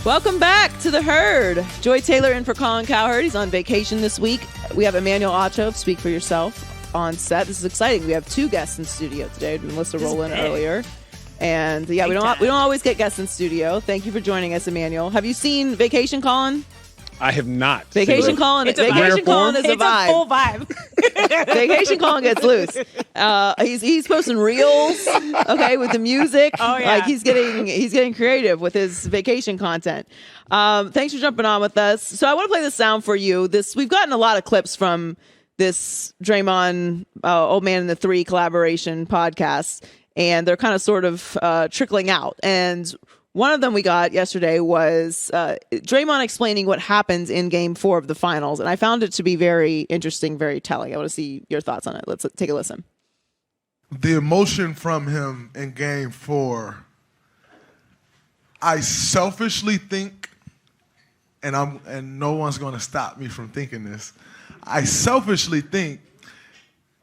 Welcome back to The Herd. Joy Taylor in for Colin Cowherd. He's on vacation this week. We have Emmanuel Acho, Speak for Yourself, on set. This is exciting. We have 2 guests in studio today. Melissa Rowland earlier. And yeah, we don't always get guests in studio. Thank you for joining us, Emmanuel. Have you seen Vacation, Colin? I have not. Vacation Colin is a vibe. It's a full vibe. Vacation Colin gets loose. He's posting reels, okay, with the music. Oh yeah, like he's getting creative with his vacation content. Thanks for jumping on with us. So I want to play this sound for you. We've gotten a lot of clips from this Draymond Old Man and the Three collaboration podcast, and they're kind of sort of trickling out. And one of them we got yesterday was Draymond explaining what happened in Game 4 of the finals. And I found it to be very interesting, very telling. I want to see your thoughts on it. Let's take a listen. The emotion from him in Game 4, I selfishly think, and no one's going to stop me from thinking this, I selfishly think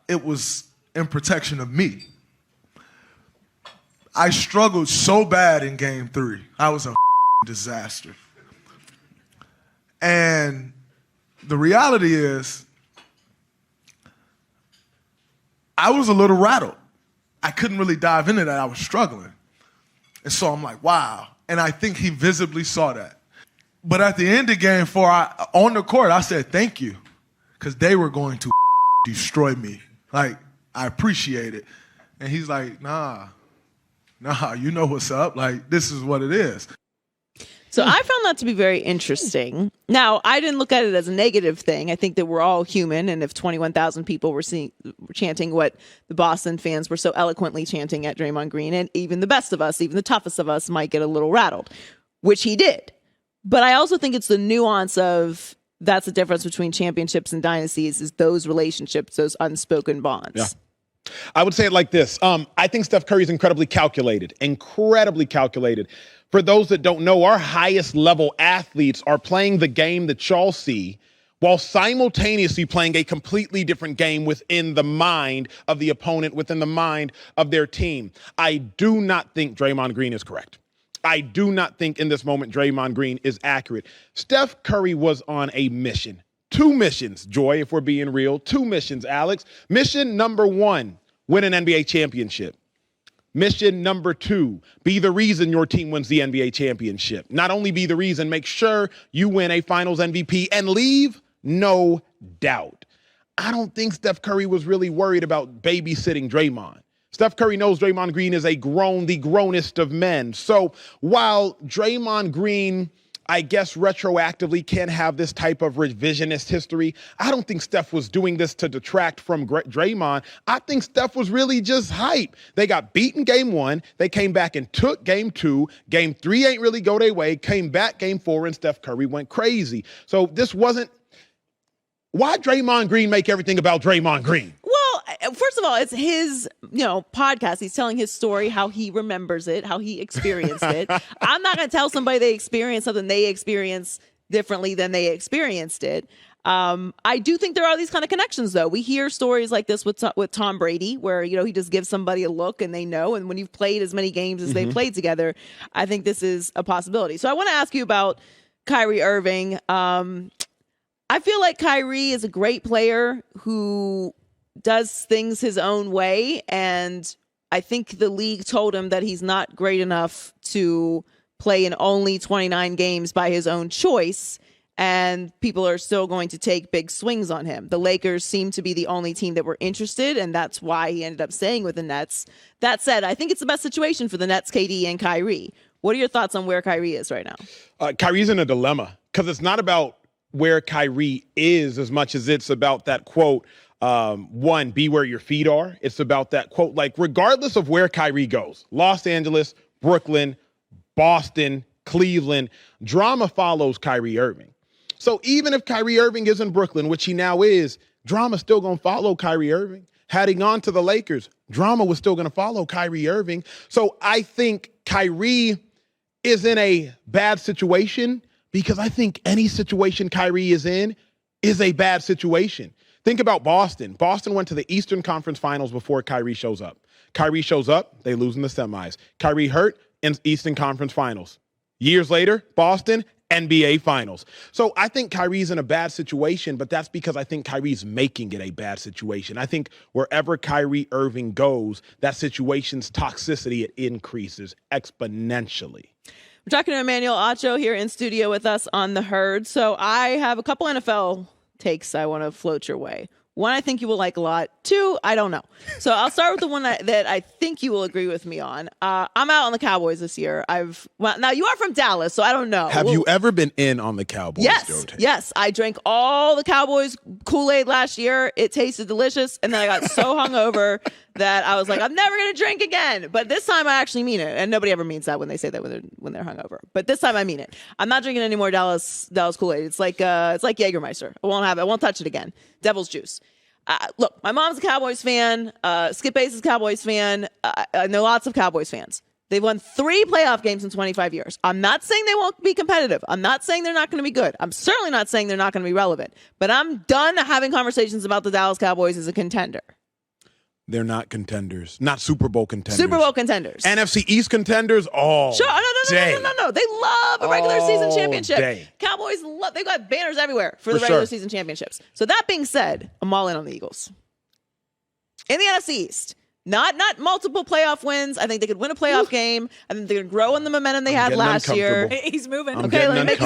it was in protection of me. I struggled so bad in Game 3. I was a disaster. And the reality is, I was a little rattled. I couldn't really dive into that. I was struggling. And so I'm like, wow. And I think he visibly saw that. But at the end of Game 4, on the court, I said, thank you. Because they were going to destroy me. Like, I appreciate it. And he's like, nah, you know what's up. Like, this is what it is. So I found that to be very interesting. Now, I didn't look at it as a negative thing. I think that we're all human, and if 21,000 people were chanting what the Boston fans were so eloquently chanting at Draymond Green, and even the best of us, even the toughest of us, might get a little rattled, which he did. But I also think it's the nuance of that's the difference between championships and dynasties, is those relationships, those unspoken bonds. Yeah. I would say it like this. I think Steph Curry is incredibly calculated. For those that don't know, our highest level athletes are playing the game that y'all see while simultaneously playing a completely different game within the mind of the opponent, within the mind of their team. I do not think Draymond Green is correct. I do not think in this moment Draymond Green is accurate. Steph Curry was on a mission. 2 missions, Joy, if we're being real. 2 missions, Alex. Mission number 1, win an NBA championship. Mission number 2, be the reason your team wins the NBA championship. Not only be the reason, make sure you win a finals MVP and leave no doubt. I don't think Steph Curry was really worried about babysitting Draymond. Steph Curry knows Draymond Green is the grownest of men. So while Draymond Green, I guess, retroactively can have this type of revisionist history, I don't think Steph was doing this to detract from Draymond. I think Steph was really just hype. They got beaten Game 1. They came back and took Game 2. Game 3 ain't really go their way. Came back Game 4, and Steph Curry went crazy. So this wasn't... Why Draymond Green make everything about Draymond Green? Well, first of all, it's his, podcast. He's telling his story, how he remembers it, how he experienced it. I'm not going to tell somebody they experienced something they experienced differently than they experienced it. I do think there are these kind of connections, though. We hear stories like this with Tom Brady, where, he just gives somebody a look and they know. And when you've played as many games as they played together, I think this is a possibility. So I want to ask you about Kyrie Irving. I feel like Kyrie is a great player who does things his own way, and I think the league told him that he's not great enough to play in only 29 games by his own choice, and people are still going to take big swings on him. The Lakers seem to be the only team that were interested, and that's why he ended up staying with the Nets. That said, I think it's the best situation for the Nets, KD, and Kyrie. What are your thoughts on where Kyrie is right now? Kyrie's in a dilemma, because it's not about where Kyrie is as much as it's about that quote, 1, be where your feet are. It's about that quote, like, regardless of where Kyrie goes, Los Angeles, Brooklyn, Boston, Cleveland, drama follows Kyrie Irving. So even if Kyrie Irving is in Brooklyn, which he now is, drama's still going to follow Kyrie Irving. Had he gone to the Lakers, drama was still going to follow Kyrie Irving. So I think Kyrie is in a bad situation, because I think any situation Kyrie is in is a bad situation. Think about Boston. Boston went to the Eastern Conference Finals before Kyrie shows up. Kyrie shows up, they lose in the semis. Kyrie hurt in Eastern Conference Finals. Years later, Boston, NBA Finals. So I think Kyrie's in a bad situation, but that's because I think Kyrie's making it a bad situation. I think wherever Kyrie Irving goes, that situation's toxicity, it increases exponentially. We're talking to Emmanuel Acho here in studio with us on The Herd. So I have a couple NFL takes I want to float your way. One, I think you will like a lot. Two, I don't know. So I'll start with the one that I think you will agree with me on. I'm out on the Cowboys this year. Now you are from Dallas, so I don't know. Have you ever been in on the Cowboys? Yes. I drank all the Cowboys Kool-Aid last year. It tasted delicious, and then I got so hungover that I was like, I'm never going to drink again. But this time I actually mean it, and nobody ever means that when they say that when they're hungover. But this time I mean it. I'm not drinking any more Dallas Kool-Aid. It's like Jägermeister. I won't touch it again. Devil's juice. Look, my mom's a Cowboys fan. Skip Bates is a Cowboys fan. I know lots of Cowboys fans. They've won 3 playoff games in 25 years. I'm not saying they won't be competitive. I'm not saying they're not going to be good. I'm certainly not saying they're not going to be relevant. But I'm done having conversations about the Dallas Cowboys as a contender. They're not contenders. Not Super Bowl contenders. Super Bowl contenders. NFC East contenders? Oh, sure. No. They love a regular season championship. Day. Cowboys they've got banners everywhere for the regular season championships. So that being said, I'm all in on the Eagles. In the NFC East. Not multiple playoff wins. I think they could win a playoff game. I think they're going to grow in the momentum they had last year. He's moving. Okay, let me make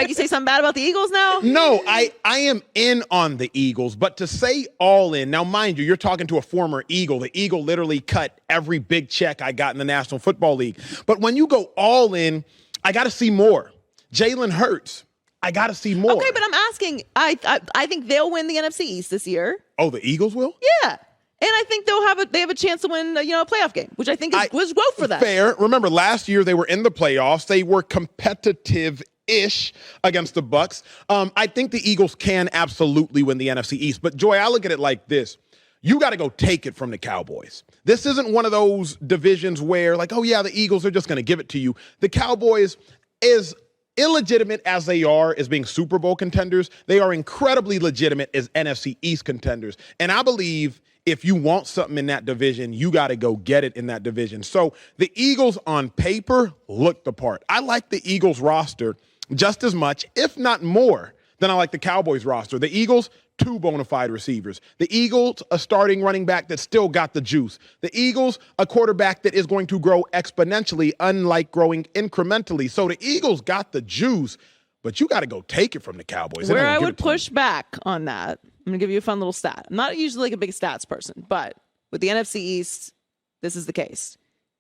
you say something bad about the Eagles now? No, I am in on the Eagles, but to say all in, now mind you're talking to a former Eagle. The Eagle literally cut every big check I got in the National Football League. But when you go all in, I got to see more. Jalen Hurts, I got to see more. Okay, but I'm asking, I think they'll win the NFC East this year. Oh, the Eagles will? Yeah. And I think they have a chance to win, a playoff game, which I think was growth for them. Fair. Remember, last year they were in the playoffs. They were competitive-ish against the Bucs. I think the Eagles can absolutely win the NFC East. But, Joy, I look at it like this. You got to go take it from the Cowboys. This isn't one of those divisions where, like, oh, yeah, the Eagles are just going to give it to you. The Cowboys, as illegitimate as they are as being Super Bowl contenders, they are incredibly legitimate as NFC East contenders. And I believe if you want something in that division, you got to go get it in that division. So the Eagles on paper look the part. I like the Eagles roster just as much, if not more, than I like the Cowboys roster. The Eagles, 2 bona fide receivers. The Eagles, a starting running back that still got the juice. The Eagles, a quarterback that is going to grow exponentially, unlike growing incrementally. So the Eagles got the juice, but you got to go take it from the Cowboys. Where I would push back on that, I'm going to give you a fun little stat. I'm not usually like a big stats person, but with the NFC East, this is the case.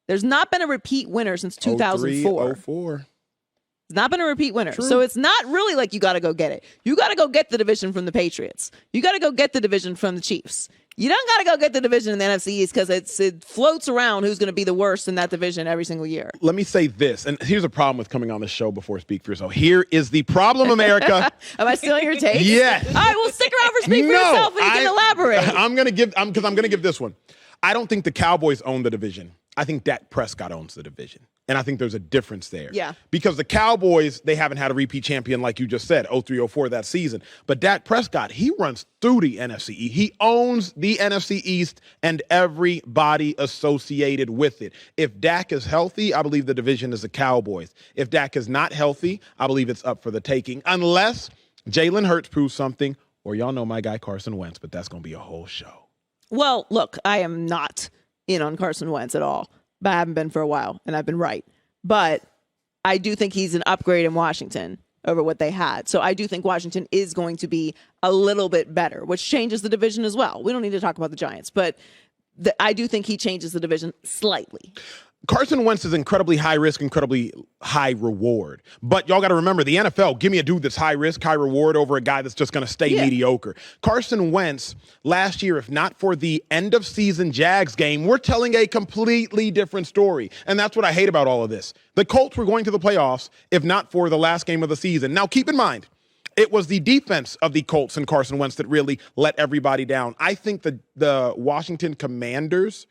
There's not been a repeat winner since 2004. 04. It's not been a repeat winner. True. So it's not really like you got to go get it. You got to go get the division from the Patriots. You got to go get the division from the Chiefs. You don't got to go get the division in the NFC East because it floats around who's going to be the worst in that division every single year. Let me say this, and here's a problem with coming on the show before Speak for Yourself. Here is the problem, America. Am I stealing your take? Yes. All right, well, stick around for Speak for Yourself and you can elaborate. I'm going to give this one. I don't think the Cowboys own the division. I think Dak Prescott owns the division. And I think there's a difference there. Yeah. Because the Cowboys, they haven't had a repeat champion like you just said, 03-04 that season. But Dak Prescott, he runs through the NFC East. He owns the NFC East and everybody associated with it. If Dak is healthy, I believe the division is the Cowboys. If Dak is not healthy, I believe it's up for the taking. Unless Jalen Hurts proves something, or y'all know my guy Carson Wentz, but that's going to be a whole show. Well, look, I am not in on Carson Wentz at all. But I haven't been for a while, and I've been right. But I do think he's an upgrade in Washington over what they had. So I do think Washington is going to be a little bit better, which changes the division as well. We don't need to talk about the Giants, but I do think he changes the division slightly. Carson Wentz is incredibly high risk, incredibly high reward. But y'all got to remember, the NFL, give me a dude that's high risk, high reward over a guy that's just going to stay mediocre. Carson Wentz, last year, if not for the end of season Jags game, we're telling a completely different story. And that's what I hate about all of this. The Colts were going to the playoffs, if not for the last game of the season. Now, keep in mind, it was the defense of the Colts and Carson Wentz that really let everybody down. I think the Washington Commanders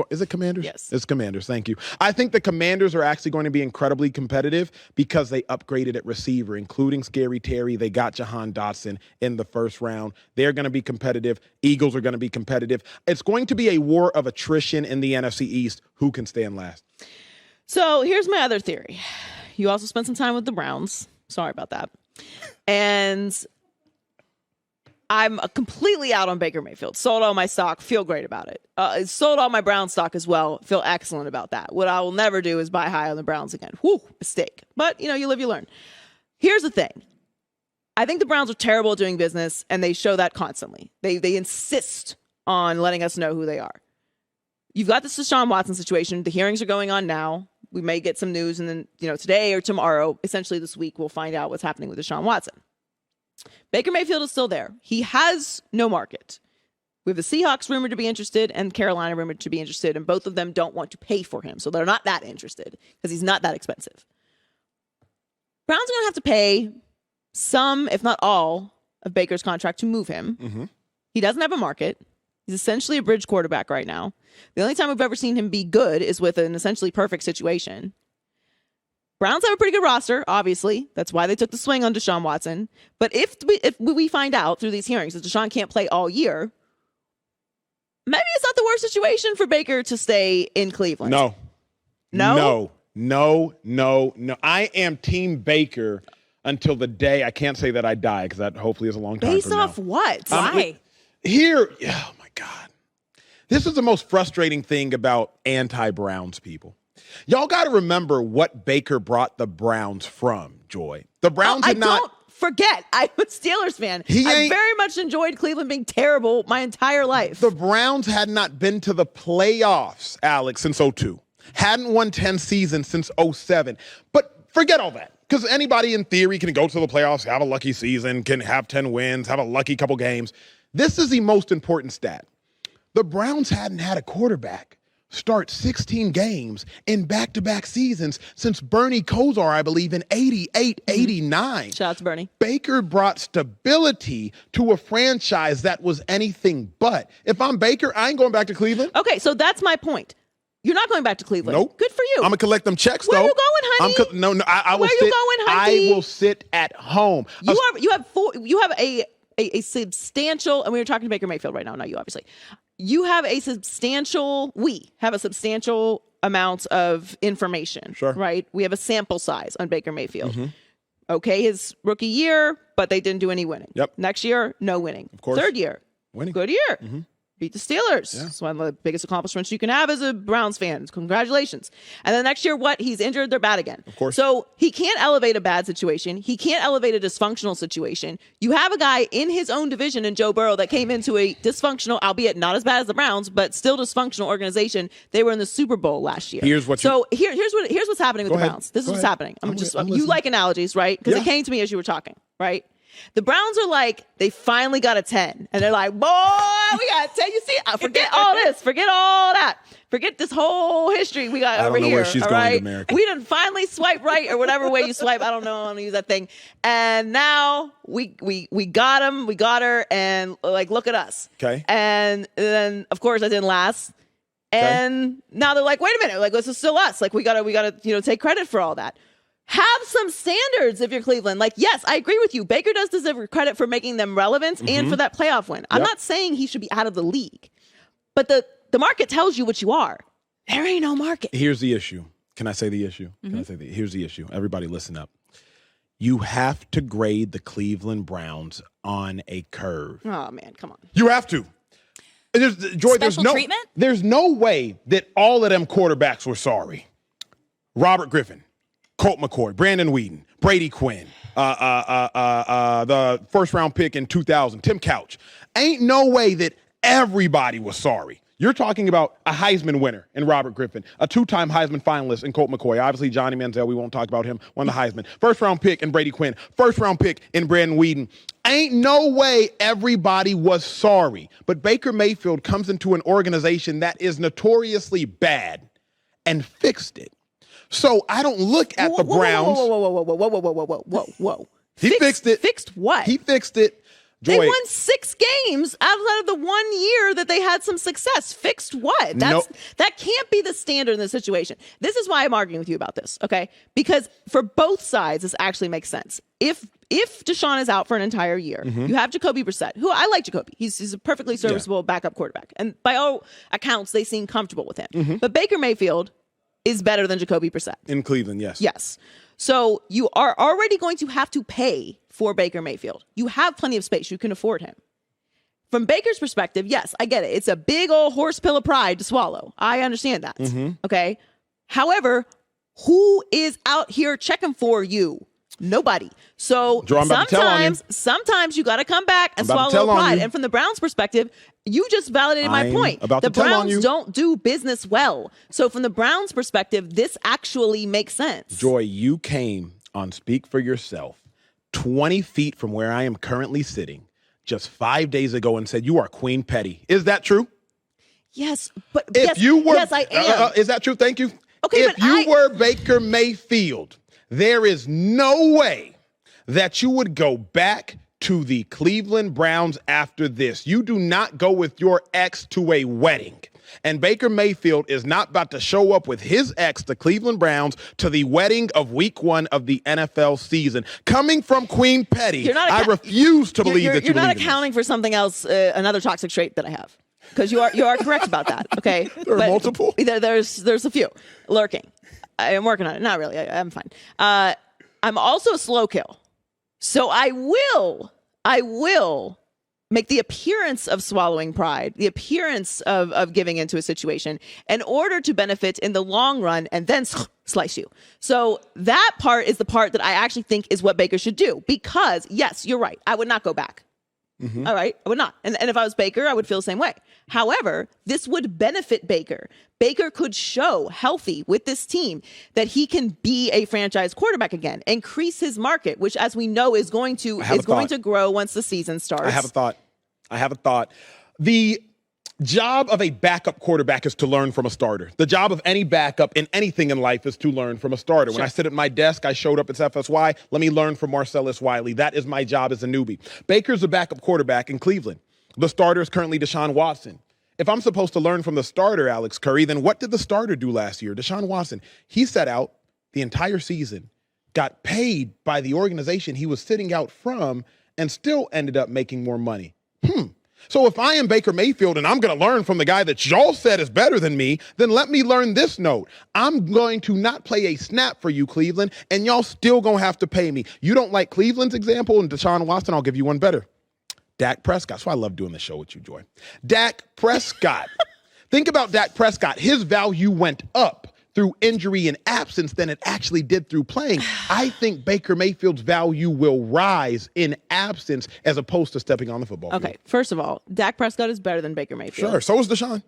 is it Commanders? Yes. It's Commanders. Thank you. I think the Commanders are actually going to be incredibly competitive because they upgraded at receiver, including Scary Terry. They got Jahan Dotson in the first round. They're going to be competitive. Eagles are going to be competitive. It's going to be a war of attrition in the NFC East. Who can stand last? So here's my other theory. You also spent some time with the Browns. Sorry about that. And I'm completely out on Baker Mayfield. Sold all my stock. Feel great about it. Sold all my Brown stock as well. Feel excellent about that. What I will never do is buy high on the Browns again. Whew, mistake. But, you live, you learn. Here's the thing. I think the Browns are terrible at doing business, and they show that constantly. They insist on letting us know who they are. You've got this Deshaun Watson situation. The hearings are going on now. We may get some news, and then, today or tomorrow, essentially this week, we'll find out what's happening with Deshaun Watson. Baker Mayfield is still there. He has no market. We have the Seahawks rumored to be interested and Carolina rumored to be interested, and both of them don't want to pay for him, so they're not that interested because he's not that expensive. Browns are going to have to pay some, if not all, of Baker's contract to move him. Mm-hmm. He doesn't have a market. He's essentially a bridge quarterback right now. The only time we've ever seen him be good is with an essentially perfect situation. Browns have a pretty good roster, obviously. That's why they took the swing on Deshaun Watson. But if we find out through these hearings that Deshaun can't play all year, maybe it's not the worst situation for Baker to stay in Cleveland. No. No? No. I am Team Baker until the day, I can't say that I die because that hopefully is a long time Based from off now. what? Why? Oh my God. This is the most frustrating thing about anti-Browns people. Y'all got to remember what Baker brought the Browns from, Joy. The Browns Don't forget, I'm a Steelers fan. I very much enjoyed Cleveland being terrible my entire life. The Browns had not been to the playoffs, Alex, since 2002. Hadn't won 10 seasons since 2007. But forget all that. Because anybody in theory can go to the playoffs, have a lucky season, can have 10 wins, have a lucky couple games. This is the most important stat. The Browns hadn't had a quarterback start 16 games in back-to-back seasons since Bernie Kosar, I believe, in 88, 89. Shout out to Bernie. Baker brought stability to a franchise that was anything but. If I'm Baker, I ain't going back to Cleveland. Okay, so that's my point. You're not going back to Cleveland. Nope. Good for you. I'm going to collect them checks, Where though. Where you going, honey? I will Where sit. you going, honey? I will sit at home. You have a substantial, and we were talking to Baker Mayfield right now, not you, obviously. We have a substantial amount of information, Sure. right? We have a sample size on Baker Mayfield. Mm-hmm. Okay, his rookie year, but they didn't do any winning. Yep. Next year, no winning. Of course. Third year, winning. Good year. Mm-hmm. Beat the Steelers. Yeah. It's one of the biggest accomplishments you can have as a Browns fan. Congratulations. And then next year, what? He's injured. They're bad again. Of course. So he can't elevate a bad situation. He can't elevate a dysfunctional situation. You have a guy in his own division in Joe Burrow that came into a dysfunctional, albeit not as bad as the Browns, but still dysfunctional organization. They were in the Super Bowl last year. Here's what's happening with the Browns. This is what's happening. You like analogies, right? Because it came to me as you were talking, right? The Browns are like, they finally got a 10. And they're like, boy, we got a 10. You see, forget all this. Forget all that. Forget this whole history we got over here. I don't know where she's going, America. We didn't finally swipe right or whatever way you swipe. I don't know how to use that thing. And now we got him. We got her. And like, look at us. Okay. And then, of course, that didn't last. And now they're like, wait a minute. Like, this is still us. Like, we gotta, take credit for all that. Have some standards if you're Cleveland. Like, yes, I agree with you. Baker does deserve credit for making them relevant and for that playoff win. I'm not saying he should be out of the league. But the market tells you what you are. There ain't no market. Here's the issue. Can I say the issue? Here's the issue. Everybody listen up. You have to grade the Cleveland Browns on a curve. Oh, man, come on. You have to. Treatment? There's no way that all of them quarterbacks were sorry. Robert Griffin, Colt McCoy, Brandon Whedon, Brady Quinn, the first-round pick in 2000, Tim Couch. Ain't no way that everybody was sorry. You're talking about a Heisman winner in Robert Griffin, a two-time Heisman finalist in Colt McCoy. Obviously, Johnny Manziel, we won't talk about him, won the Heisman. First-round pick in Brady Quinn. First-round pick in Brandon Whedon. Ain't no way everybody was sorry. But Baker Mayfield comes into an organization that is notoriously bad and fixed it. So I don't look at the Browns. Whoa. He fixed it. Fixed what? He fixed it. Joy. They won 6 games outside of the 1 year that they had some success. Fixed what? That can't be the standard in this situation. This is why I'm arguing with you about this, okay? Because for both sides, this actually makes sense. If Deshaun is out for an entire year, you have Jacoby Brissett, who I like Jacoby. He's a perfectly serviceable backup quarterback. And by all accounts, they seem comfortable with him. But Baker Mayfield is better than Jacoby Brissett. In Cleveland, yes. Yes. So you are already going to have to pay for Baker Mayfield. You have plenty of space. You can afford him. From Baker's perspective, yes, I get it. It's a big old horse pill of pride to swallow. I understand that. Okay. However, who is out here checking for you? Nobody. So sometimes you got to come back and swallow pride. And from the Browns' perspective, you just validated my point. The Browns don't do business well. So from the Browns' perspective, this actually makes sense. Joy, you came on Speak for Yourself 20 feet from where I am currently sitting just 5 days ago and said, you are Queen Petty. Is that true? Yes, but yes, I am. Is that true? Thank you. Okay, if you were Baker Mayfield, there is no way that you would go back to the Cleveland Browns after this. You do not go with your ex to a wedding. And Baker Mayfield is not about to show up with his ex, the Cleveland Browns, to the wedding of week 1 of the NFL season. Coming from Queen Petty, I refuse to believe that you're not accounting for something else, another toxic trait that I have. Because you are correct about that, okay? There are multiple? There's a few lurking. I am working on it. Not really. I'm fine. I'm also a slow kill. So I will make the appearance of swallowing pride, the appearance of giving into a situation in order to benefit in the long run and then slice you. So that part is the part that I actually think is what Baker should do. Because, yes, you're right. I would not go back. All right, I would not. And if I was Baker, I would feel the same way. However, this would benefit Baker. Baker could show healthy with this team that he can be a franchise quarterback again, increase his market, which, as we know, is going to grow once the season starts. I have a thought. The job of a backup quarterback is to learn from a starter. The job of any backup in anything in life is to learn from a starter. Sure. When I sit at my desk, I showed up at FSY. Let me learn from Marcellus Wiley. That is my job as a newbie. Baker's a backup quarterback in Cleveland. The starter is currently Deshaun Watson. If I'm supposed to learn from the starter, Alex Curry, then what did the starter do last year? Deshaun Watson. He sat out the entire season, got paid by the organization he was sitting out from, and still ended up making more money. So if I am Baker Mayfield and I'm going to learn from the guy that y'all said is better than me, then let me learn this note. I'm going to not play a snap for you, Cleveland, and y'all still going to have to pay me. You don't like Cleveland's example and Deshaun Watson, I'll give you one better. Dak Prescott. So I love doing the show with you, Joy. Dak Prescott. Think about Dak Prescott. His value went up through injury and absence than it actually did through playing. I think Baker Mayfield's value will rise in absence as opposed to stepping on the football field. Okay, first of all, Dak Prescott is better than Baker Mayfield. Sure, so is Deshaun.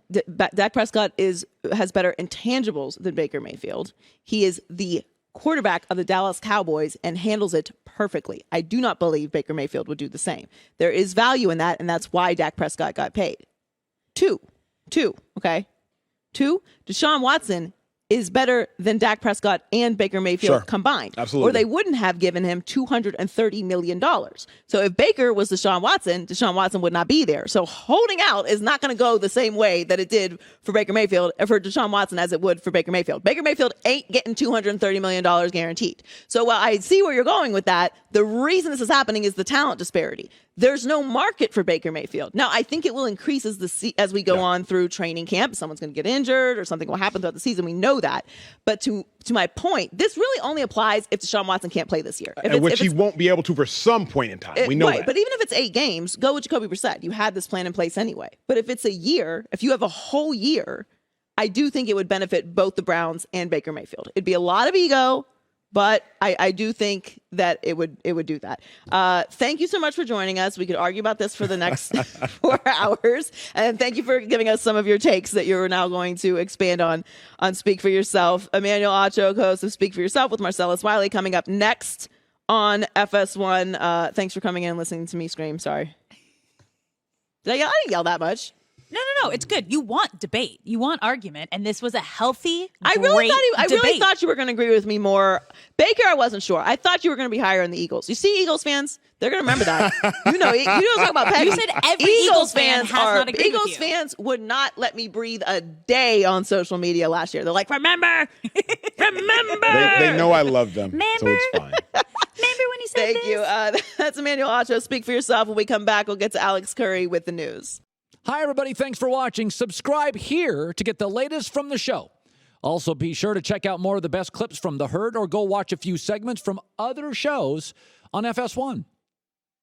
Dak Prescott has better intangibles than Baker Mayfield. He is the quarterback of the Dallas Cowboys and handles it perfectly. I do not believe Baker Mayfield would do the same. There is value in that, and that's why Dak Prescott got paid. Two, okay? Deshaun Watson is better than Dak Prescott and Baker Mayfield combined. Absolutely. Or they wouldn't have given him $230 million. So if Baker was Deshaun Watson would not be there. So holding out is not going to go the same way that it did for Baker Mayfield, or for Deshaun Watson, as it would for Baker Mayfield. Baker Mayfield ain't getting $230 million guaranteed. So while I see where you're going with that, the reason this is happening is the talent disparity. There's no market for Baker Mayfield. Now, I think it will increase as we go on through training camp. Someone's going to get injured or something will happen throughout the season. We know that. But to my point, this really only applies if Deshaun Watson can't play this year. Which he won't be able to for some point in time. We know that. But even if it's 8 games, go with Jacoby Brissett. You had this plan in place anyway. But if it's a year, if you have a whole year, I do think it would benefit both the Browns and Baker Mayfield. It'd be a lot of ego, but I do think that it would do that. Thank you so much for joining us. We could argue about this for the next 4 hours. And thank you for giving us some of your takes that you're now going to expand on Speak for Yourself. Emmanuel Acho, co-host of Speak for Yourself with Marcellus Wiley, coming up next on FS1. Thanks for coming in and listening to me scream. Sorry. I didn't yell that much. No. It's good. You want debate. You want argument. And this was a healthy, I really thought you were going to agree with me more. Baker, I wasn't sure. I thought you were going to be higher on the Eagles. You see, Eagles fans, they're going to remember that. You don't talk about Peggy. You said every Eagles fan has not agreed Eagles with you. fans would not let me breathe a day on social media last year. They're like, remember. They know I love them, so it's fine. Remember when he said Thank you. That's Emmanuel Acho. Speak for Yourself. When we come back, we'll get to Alex Curry with the news. Hi, everybody. Thanks for watching. Subscribe here to get the latest from the show. Also, be sure to check out more of the best clips from The Herd or go watch a few segments from other shows on FS1.